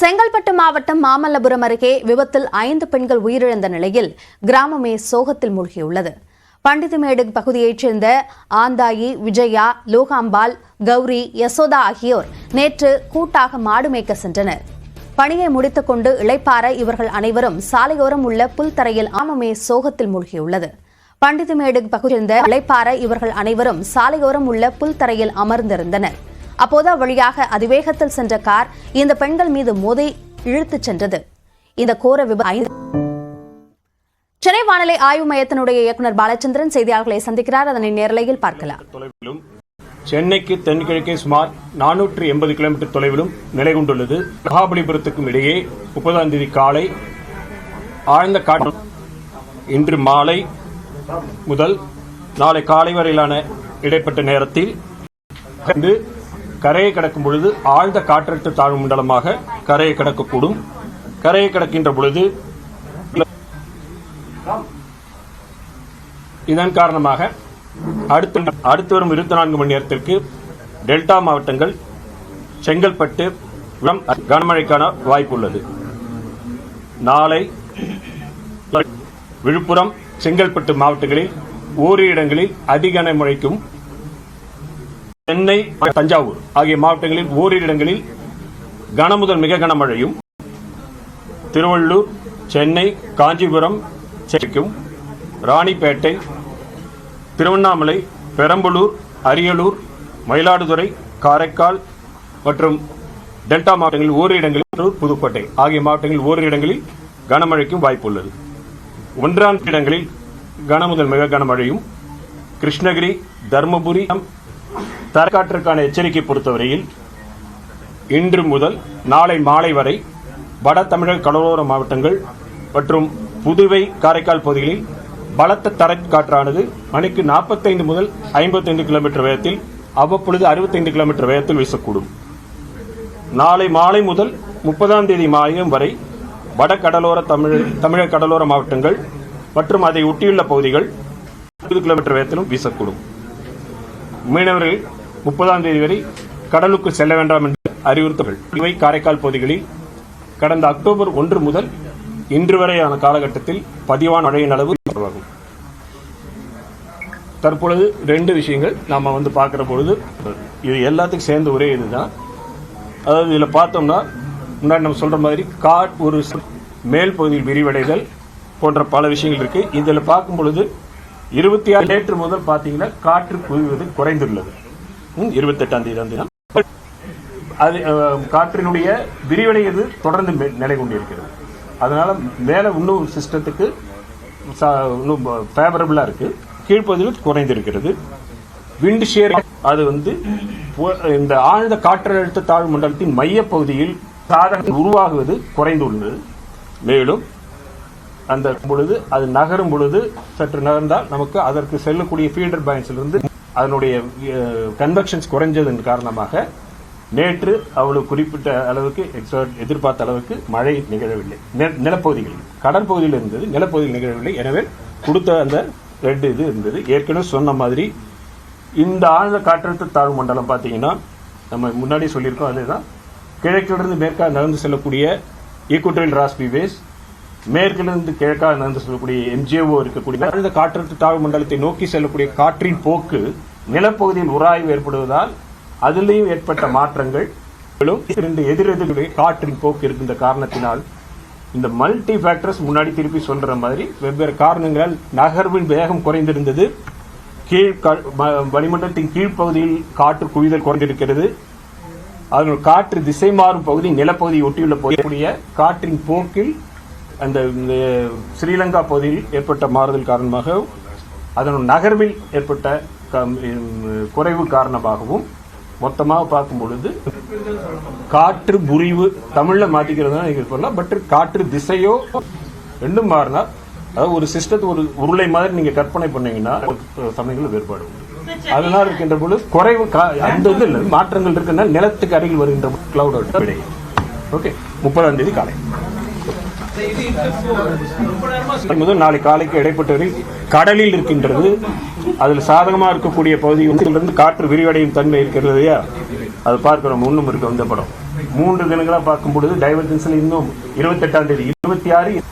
செங்கல்பட்டு மாவட்டம் மாமல்லபுரம் அருகே விபத்தில் 5 பெண்கள் உயிரிழந்த நிலையில் கிராமமே சோகத்தில் மூழ்கியுள்ளது. பண்டிதமேடு பகுதியைச் சேர்ந்த ஆந்தாயி, விஜயா, லோகாம்பாள், கௌரி, யசோதா ஆகியோர் நேற்று கூட்டாக மாடு மேய்க்க சென்றனர். பணியை முடித்துக் கொண்டு இளைப்பாற இவர்கள் அனைவரும் சாலையோரம் உள்ள புல்தரையில் கிராமமே சோகத்தில் மூழ்கியுள்ளது. பண்டிதமேடு பகுதியில் சேர்ந்த இளைப்பாற இவர்கள் அனைவரும் சாலையோரம் உள்ள புல்தரையில் அமர்ந்திருந்தனர். அப்போது அவ்வழியாக அதிவேகத்தில் சென்ற கார் இந்த பெண்கள் மீது மோதி இழுத்துச் சென்றது. இந்த கோர விபத்து சென்னை வானிலை ஆய்வு மையத்தினுடைய இயக்குநர் பாலச்சந்திரன் செய்தியாளர்களை சந்திக்கிறார். அதனை நேரலையில் பார்க்கலாம். சென்னைக்கு தென்கிழக்கே சுமார் 480 கிலோமீட்டர் தொலைவிலும் நிலை கொண்டுள்ளது. மகாபலிபுரத்துக்கும் இடையே 30ஆம் தேதி காலை ஆழ்ந்த காற்று இன்று மாலை முதல் நாளை காலை வரையிலான இடைப்பட்ட நேரத்தில் கரையை கடக்கும் பொழுது ஆழ்ந்த காற்றழுத்த தாழ்வு மண்டலமாக கரையை கடக்கக்கூடும். கரையை கடக்கின்ற பொழுது இதன் காரணமாக அடுத்து வரும் 24 மணி நேரத்திற்கு டெல்டா மாவட்டங்கள், செங்கல்பட்டு கனமழைக்கான வாய்ப்பு உள்ளது. நாளை விழுப்புரம், செங்கல்பட்டு மாவட்டங்களில் ஓரிரு இடங்களில் அதி கனமழைக்கும், சென்னை, தஞ்சாவூர் ஆகிய மாவட்டங்களில் ஓரிரு இடங்களில் கனமுதல் மிக கனமழையும், திருவள்ளூர், சென்னை, காஞ்சிபுரம், ராணிப்பேட்டை, திருவண்ணாமலை, பெரம்பலூர், அரியலூர், மயிலாடுதுறை, காரைக்கால் மற்றும் டெல்டா மாவட்டங்களில் ஓரிரு இடங்களில், புதுக்கோட்டை ஆகிய மாவட்டங்களில் ஓரிரு இடங்களில் கனமழைக்கும் வாய்ப்பு உள்ளது. 1 இடங்களில் கனமுதல் மிக கனமழையும், கிருஷ்ணகிரி, தருமபுரி தரைக்காற்றுக்கான எச்சரிக்கை பொறுத்தவரையில் இன்று முதல் நாளை மாலை வரை வட தமிழக கடலோர மாவட்டங்கள் மற்றும் புதுவை, காரைக்கால் பகுதிகளில் பலத்த தரைக்காற்றானது மணிக்கு 45 முதல் 55 கிலோமீட்டர் வேகத்தில், அவ்வப்பொழுது 65 கிலோமீட்டர் வேகத்தில் வீசக்கூடும். நாளை மாலை முதல் 30ஆம் தேதி மாயம் வரை வட கடலோர தமிழக கடலோர மாவட்டங்கள் மற்றும் அதை ஒட்டியுள்ள பகுதிகள் 20 கிலோமீட்டர் வேகத்திலும் வீசக்கூடும். மீனவர்கள் 30ஆம் தேதி வரை கடலுக்கு செல்ல வேண்டாம் என்று அறிவுறுத்தப்பட்டுள்ளது. காரைக்கால் பகுதிகளில் கடந்த அக்டோபர் 1 முதல் இன்று வரையான காலகட்டத்தில் பதிவான மழையின் அளவு குறைவாகும். தற்பொழுது 2 விஷயங்கள் நாம பார்க்கிற பொழுது இது எல்லாத்துக்கும் சேர்ந்த ஒரே இதுதான். அதாவது இதுல பார்த்தோம்னா முன்னாடி நம்ம சொல்ற மாதிரி ஒரு மேல் பகுதியில் விரிவடைதல் போன்ற பல விஷயங்கள் இருக்கு. இதுல பார்க்கும் பொழுது 26 நேற்று முதல் பாத்தீங்கன்னா காற்று குவிவது குறைந்துள்ளது. 28ஆம் தேதி அது காற்றினுடைய விரிவடைவது தொடர்ந்து நிலை கொண்டிருக்கிறது. அதனால மேல இன்னும் சிஸ்டத்துக்கு இன்னும் ஃபேவரபிளா இருக்கு. கீழ்ப்பகுதியில் குறைந்திருக்கிறது. விண்ட் ஷேர் அது இந்த ஆழ்ந்த காற்றழுத்த தாழ்வு மண்டலத்தின் மைய பகுதியில் சாதகம் உருவாகுவது குறைந்துள்ளது. மேலும் அந்த பொழுது அது நகரும் பொழுது சற்று நகர்ந்தால் நமக்கு அதற்கு செல்லக்கூடிய ஃபீல்டர் பாயிண்ட்ஸிலிருந்து அதனுடைய கன்வெக்ஷன்ஸ் குறைஞ்சதன் காரணமாக நேற்று அவ்வளவு குறிப்பிட்ட அளவுக்கு எதிர்பார்த்த அளவுக்கு மழை நிகழவில்லை. நிலப்பகுதிகளில், கடற்பகுதியில் இருந்தது, நிலப்பகுதியில் நிகழவில்லை. எனவே கொடுத்த அந்த ரெட் இது இருந்தது. ஏற்கனவே சொன்ன மாதிரி இந்த ஆழ்ந்த காற்றழுத்த தாழ்வு மண்டலம் பார்த்தீங்கன்னா நம்ம முன்னாடி சொல்லியிருக்கோம். அதுதான் கிழக்கிலிருந்து மேற்காக நகர்ந்து செல்லக்கூடிய ஈக்குவட்டோரியல் ராஸ்பி வேஸ், மேற்கிலிருந்து கிழக்காக நகர்ந்து செல்லக்கூடிய எம்ஜிஓ இருக்கக்கூடிய ஆழ்ந்த காற்றழுத்த தாழ்வு மண்டலத்தை நோக்கி செல்லக்கூடிய காற்றின் போக்கு நிலப்பகுதியில் உராய்வு ஏற்படுவதால் அதிலேயும் ஏற்பட்ட மாற்றங்கள், எதிரெதிர்களை காற்றின் போக்கு இருக்கின்ற காரணத்தினால் இந்த மல்டி ஃபேக்டர்ஸ் முன்னாடி திருப்பி சொல்ற மாதிரி வெவ்வேறு காரணங்களால் நகர்வின் வேகம் குறைந்திருந்தது. வளிமண்டலத்தின் கீழ்ப்பகுதியில் காற்று குவிதல் குறைந்திருக்கிறது. அதனால் காற்று திசை மாறும் பகுதி நிலப்பகுதியை ஒட்டியுள்ள போகக்கூடிய காற்றின் போக்கில் அந்த ஸ்ரீலங்கா பகுதியில் ஏற்பட்ட மாறுதல் காரணமாக அதன் நகர்வில் ஏற்பட்ட குறைவு காரணமாகவும் மொத்தமாக பார்க்கும் பொழுது காற்று புரிவு தமிழ்ல மாத்திக்கிறதா நீங்க சொல்லலாம். பட் காற்று திசையோ ரெண்டும் மாறினா, அதாவது ஒரு சிஸ்டத்தை ஒரு உருளை மாதிரி நீங்க கற்பனை பண்ணீங்கன்னா சமயங்கள் வேறுபாடு உண்டு. அதனால இருக்கின்ற பொழுது குறைவு அந்த இல்லை மாற்றங்கள் இருக்குன்னா நிலத்துக்கு அருகில் வருகின்ற கிளவுடோட விடை. ஓகே, 30ஆம் தேதி காலை முதல் நாளை காலைக்கு இடைப்பட்டவரை கடலில் இருக்கின்றது. அதில் சாதகமாக இருக்கக்கூடிய பகுதியிலிருந்து காற்று விரிவடையும் தன்மை இருக்கிறது. அது பார்க்கிறோம். இன்னும் இருக்கு அந்த படம். 3 தினங்களா பார்க்கும் பொழுது டைவர்ஜென்ஸ்ல இன்னும் 28ஆம் தேதி 26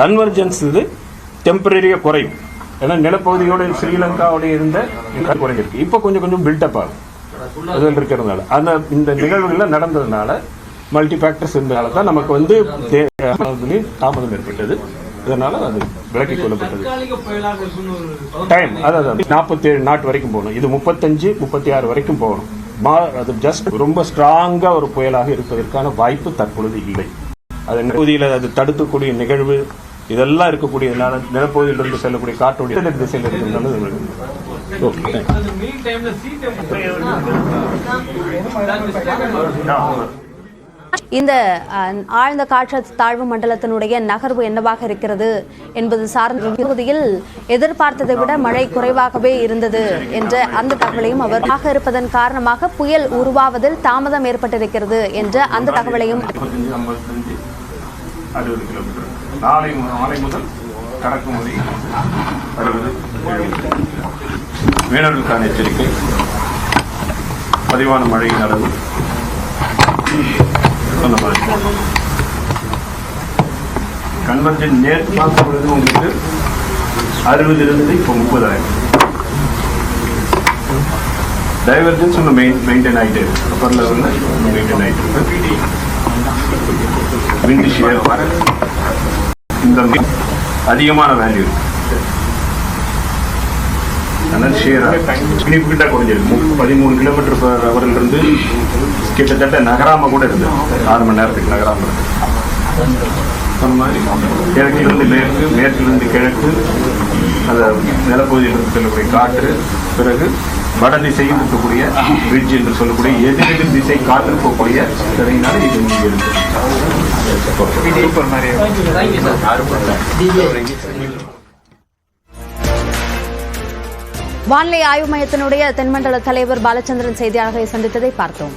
கன்வர்ஜென்ஸ் இது டெம்பரரியா குறையும். ஏன்னா நிலப்பகுதியோட ஸ்ரீலங்காவோட இருந்த குறைஞ்சிருக்கு. இப்போ கொஞ்சம் கொஞ்சம் பில்டப் ஆகும் அதில் இருக்கிறதுனால அந்த இந்த நிகழ்வுகள்லாம் நடந்ததுனால மல்டி ஃபேக்டர்ஸ் இருந்தனால தான் நமக்கு வந்து தாமதம் ஏற்பட்டது. இதனால அது விலக்கிக் கொள்ளப்பட்டது. டைம் அதாவது 47 நாட் வரைக்கும் போகணும். இது 35, 36 வரைக்கும் போகணும். அது ஜஸ்ட் ரொம்ப ஸ்ட்ராங்கா ஒரு புயலாக இருப்பதற்கான வாய்ப்பு தற்பொழுது இல்லை. அது பகுதியில் அது தடுக்கக்கூடிய நிகழ்வு இதெல்லாம் இருக்கக்கூடியதுனால நிலப்பகுதியிலிருந்து செல்லக்கூடிய காற்றுடைய திசையில் இருக்கிறதுனால இந்த ஆழ்ந்த காற்றழுத்த தாழ்வு மண்டலத்தினுடைய நகர்வு என்னவாக இருக்கிறது என்பது சார்ந்த பகுதியில் எதிர்பார்த்ததை விட மழை குறைவாகவே இருந்தது என்ற அந்த தகவலையும் அவர் இருப்பதன் காரணமாக புயல் உருவாவதில் தாமதம் ஏற்பட்டிருக்கிறது என்ற அந்த தகவலையும் நாளை முதல் கடக்கும் வரை 60 மீனவர்களுக்கான எச்சரிக்கை. பதிவான மழையின் அளவு சொன்ன மாதிரி கன்வர்ஜன் நேற்று பார்க்கும் பொழுது உங்களுக்கு 60 இருந்தது இப்போ 30,000. டைவர்ஜன்ஸ் ஒன்று மெயின்டைன் ஆகிட்டு அப்பர் லெவலில் மெயின்டைன் ஆகிட்டு விண்ட் ஷியர் இந்த அதிகமான வேல்யூ அதனால் ஷியர்கிட்ட குறைஞ்சிருக்கு. 13 கிலோமீட்டர் பர் ஹவரிலிருந்து கிட்டத்தட்ட நகராம கூட இருந்தது. 6 மணி நேரத்துக்கு நகராம இருந்தது. அந்த மாதிரி கிழக்கிலிருந்து மேற்கு, மேற்கிலிருந்து கிழக்கு, அந்த நிலப்பகுதியிலிருந்து செல்லக்கூடிய காற்று, பிறகு வட திசையில் இருக்கக்கூடிய பிரிட்ஜ் என்று சொல்லக்கூடிய எதிரெதிர் திசை காற்று போகக்கூடிய திறனால இது இருக்கு. வானிலை ஆய்வு மையத்தினுடைய தென்மண்டல தலைவர் பாலச்சந்திரன் செய்தியாளர்களை சந்தித்ததை பார்த்தோம்.